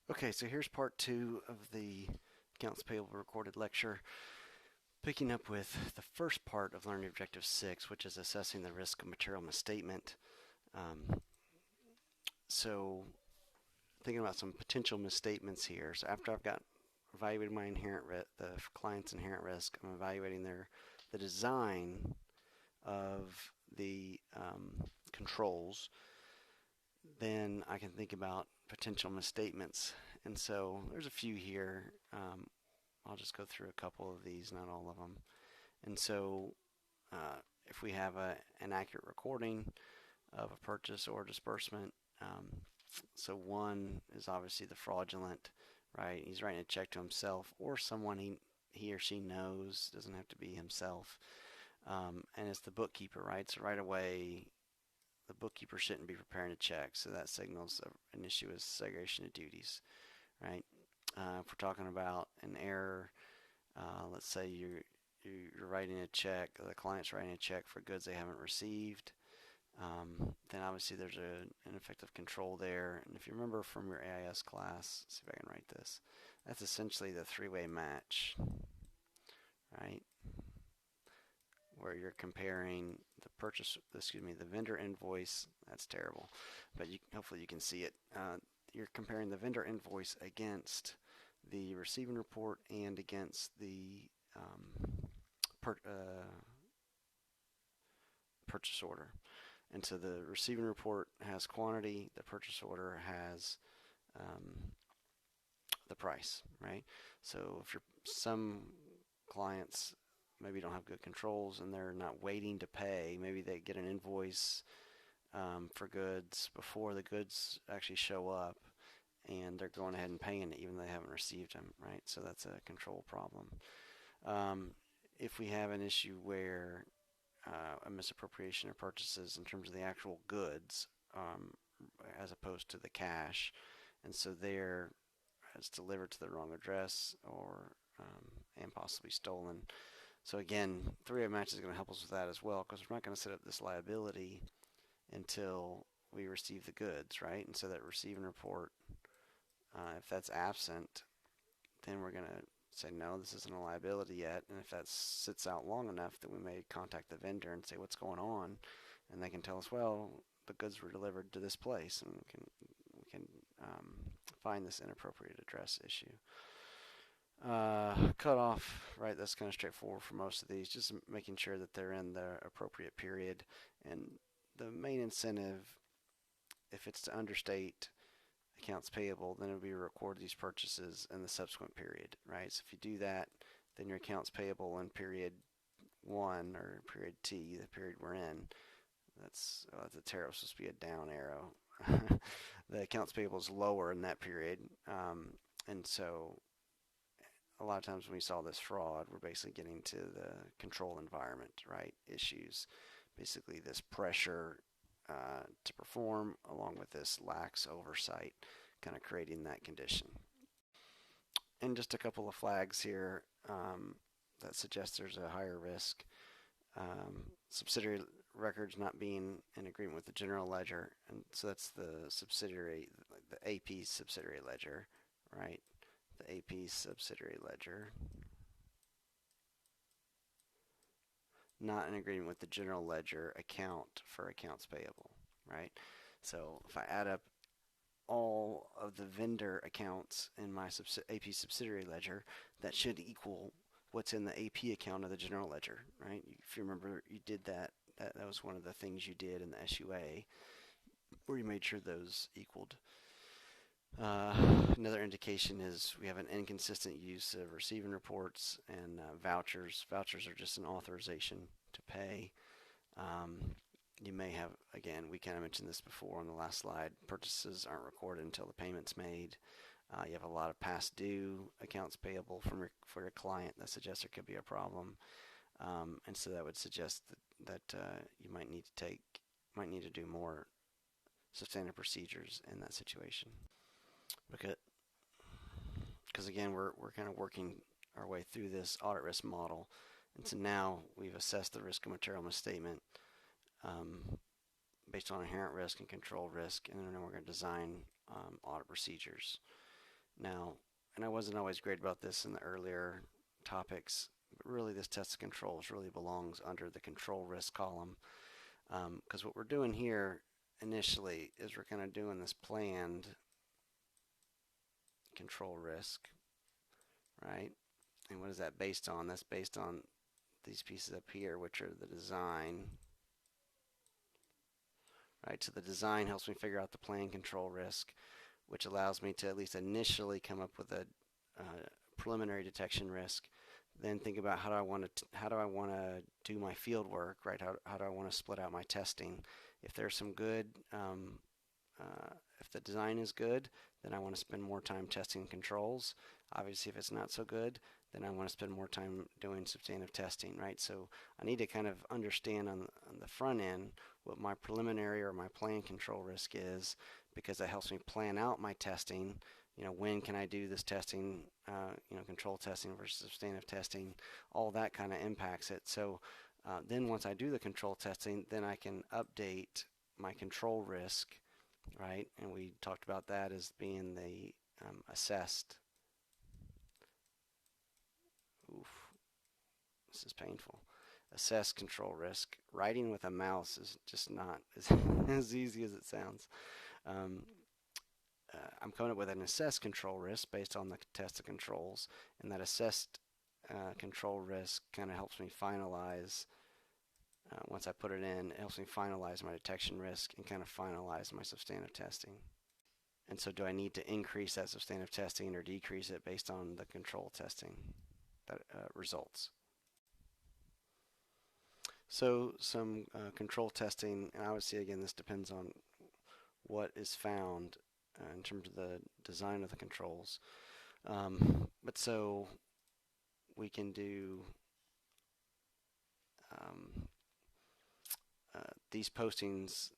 Okay, so here's part two of the accounts payable recorded lecture, picking up with the first part of learning objective 6, which is assessing the risk of material misstatement. Um, so thinking about some potential misstatements here. So after I've got evaluated my the client's inherent risk, I'm evaluating the design of the controls. Then I can think about potential misstatements. And so there's a few here. I'll just go through a couple of these, not all of them. And so, if we have an accurate recording of a purchase or disbursement, so one is obviously the fraudulent, right? He's writing a check to himself or someone he or she knows, doesn't have to be himself. And it's the bookkeeper, right? So right away, the bookkeeper shouldn't be preparing a check, so that signals an issue of segregation of duties, right? If we're talking about an error, let's say you're writing a check, the client's writing a check for goods they haven't received, then obviously there's an effective control there. And if you remember from your AIS class, let's see if I can write this, that's essentially the three-way match, right? Where you're comparing the vendor invoice, that's terrible, but hopefully you can see it. You're comparing the vendor invoice against the receiving report and against the purchase order. And so the receiving report has quantity, the purchase order has the price, right? So if some clients maybe don't have good controls and they're not waiting to pay, maybe they get an invoice for goods before the goods actually show up, and they're going ahead and paying it even though they haven't received them, right? So that's a control problem. If we have an issue where a misappropriation of purchases in terms of the actual goods as opposed to the cash, and so there it's delivered to the wrong address or and possibly stolen. So again, three-way match is going to help us with that as well, because we're not going to set up this liability until we receive the goods, right? And so that receiving report, if that's absent, then we're going to say, no, this isn't a liability yet. And if that sits out long enough, then we may contact the vendor and say, what's going on? And they can tell us, well, the goods were delivered to this place, and we can find this inappropriate address issue. Cut off, right? That's kind of straightforward for most of these, just making sure that they're in the appropriate period. And the main incentive, if it's to understate accounts payable, then it'll be to record these purchases in the subsequent period, right? So if you do that, then your accounts payable in period 1 or period T, the period we're in, that's a tariff, supposed to be a down arrow. The accounts payable is lower in that period, and so a lot of times when we saw this fraud, we're basically getting to the control environment, right? Issues, basically this pressure to perform along with this lax oversight, kind of creating that condition. And just a couple of flags here that suggest there's a higher risk. Subsidiary records not being in agreement with the general ledger, and so that's the subsidiary, the AP subsidiary ledger, right? The AP subsidiary ledger not in agreement with the general ledger account for accounts payable, right? So if I add up all of the vendor accounts in my AP subsidiary ledger, that should equal what's in the AP account of the general ledger, right? If you remember, you did that. That was one of the things you did in the SUA, where you made sure those equaled. Another indication is we have an inconsistent use of receiving reports and vouchers. Vouchers are just an authorization to pay. You may have, again, we kind of mentioned this before on the last slide, purchases aren't recorded until the payment's made. You have a lot of past due accounts payable for your client. That suggests there could be a problem. And so that would suggest that you might need to do more substantive procedures in that situation. Because again, we're kind of working our way through this audit risk model, and so now we've assessed the risk of material misstatement based on inherent risk and control risk, and then we're going to design audit procedures. Now, and I wasn't always great about this in the earlier topics, but really this test of controls really belongs under the control risk column, because what we're doing here initially is we're kind of doing this planned control risk, right? And what is that based on? That's based on these pieces up here, which are the design, right? So the design helps me figure out the planned control risk, which allows me to at least initially come up with a preliminary detection risk. Then think about how do I want to do my field work, right? How do I want to split out my testing? If there's some good, if the design is good, then I want to spend more time testing controls. Obviously, if it's not so good, then I want to spend more time doing substantive testing, right? So I need to kind of understand on the front end what my preliminary or my planned control risk is, because that helps me plan out my testing. When can I do this testing, control testing versus substantive testing, all that kind of impacts it. So then once I do the control testing, then I can update my control risk, right? And we talked about that as being the assessed. Oof, this is painful. Assessed control risk. Writing with a mouse is just not as easy as it sounds. Um, I'm coming up with an assessed control risk based on the test of controls, and that assessed control risk kind of helps me finalize. Once I put it in, it helps me finalize my detection risk and kind of finalize my substantive testing. And so do I need to increase that substantive testing or decrease it based on the control testing that results? So some control testing, and obviously again this depends on what is found in terms of the design of the controls. But so we can do these postings.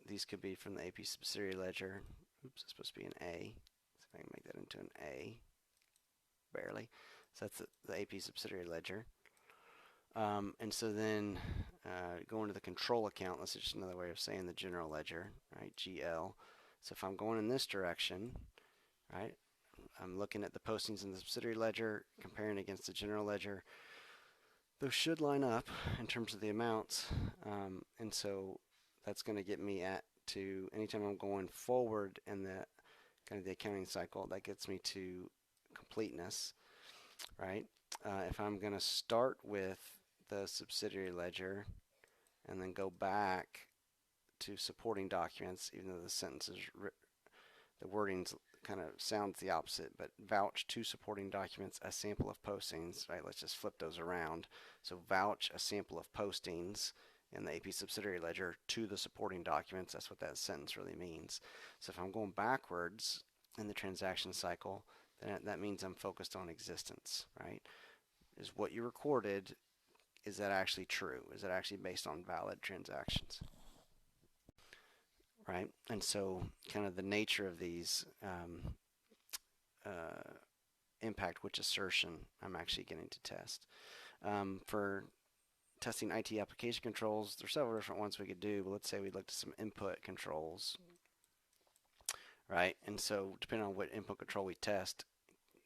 These could be from the AP subsidiary ledger. Oops, it's supposed to be an A. So if I can make that into an A, barely. So that's the AP subsidiary ledger. And so then going to the control account, that's just another way of saying the general ledger, right? GL. So if I'm going in this direction, right, I'm looking at the postings in the subsidiary ledger, comparing against the general ledger. Those should line up in terms of the amounts, and so that's going to get me to anytime I'm going forward in the kind of the accounting cycle, that gets me to completeness, right? If I'm going to start with the subsidiary ledger and then go back to supporting documents, even though the sentence is the wording's kind of sounds the opposite, but vouch to supporting documents a sample of postings, right? Let's just flip those around. So vouch a sample of postings in the AP subsidiary ledger to the supporting documents. That's what that sentence really means. So if I'm going backwards in the transaction cycle, then that means I'm focused on existence, right? Is what you recorded, is that actually true? Is that actually based on valid transactions? Right? And so kind of the nature of these impact which assertion I'm actually getting to test. For testing IT application controls, there's several different ones we could do, but let's say we looked at some input controls, right? And so depending on what input control we test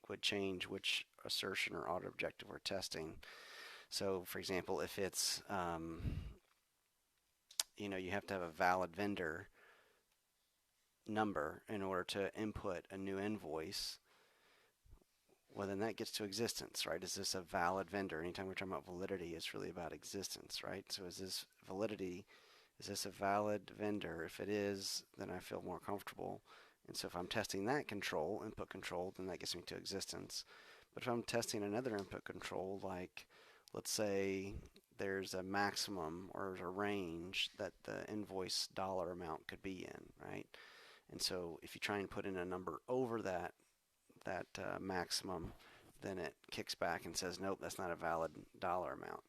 would change which assertion or auto objective we're testing. So for example, if it's, you have to have a valid vendor number in order to input a new invoice, well, then that gets to existence, right? Is this a valid vendor? Anytime we're talking about validity, it's really about existence, right? So is this validity, is this a valid vendor? If it is, then I feel more comfortable. And so if I'm testing that control, input control, then that gets me to existence. But if I'm testing another input control, like let's say there's a maximum or a range that the invoice dollar amount could be in, right? And so if you try and put in a number over that maximum, then it kicks back and says, nope, that's not a valid dollar amount.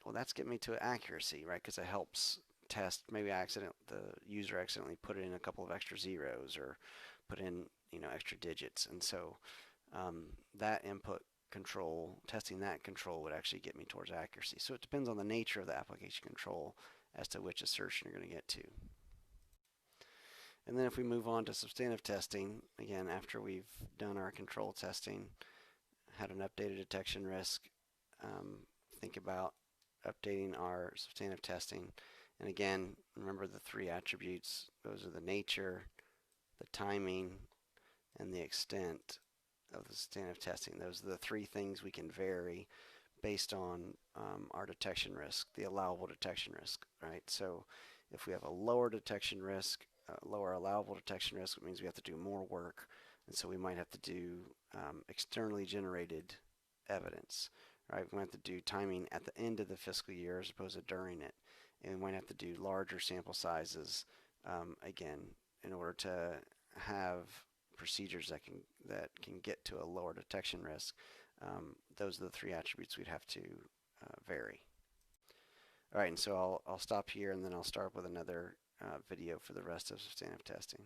Well, that's getting me to accuracy, right? Because it helps test. Maybe the user accidentally put in a couple of extra zeros or put in extra digits, and so that input control, testing that control would actually get me towards accuracy. So it depends on the nature of the application control as to which assertion you're going to get to. And then if we move on to substantive testing, again, after we've done our control testing, had an updated detection risk, think about updating our substantive testing. And again, remember the three attributes. Those are the nature, the timing, and the extent of the substantive testing. Those are the three things we can vary based on our detection risk, the allowable detection risk, right? So if we have a lower detection risk, lower allowable detection risk, it means we have to do more work. And so we might have to do externally generated evidence, right? We might have to do timing at the end of the fiscal year as opposed to during it. And we might have to do larger sample sizes, again, in order to have procedures that can get to a lower detection risk. Those are the three attributes we'd have to vary. All right, and so I'll stop here and then I'll start with another video for the rest of substantive testing.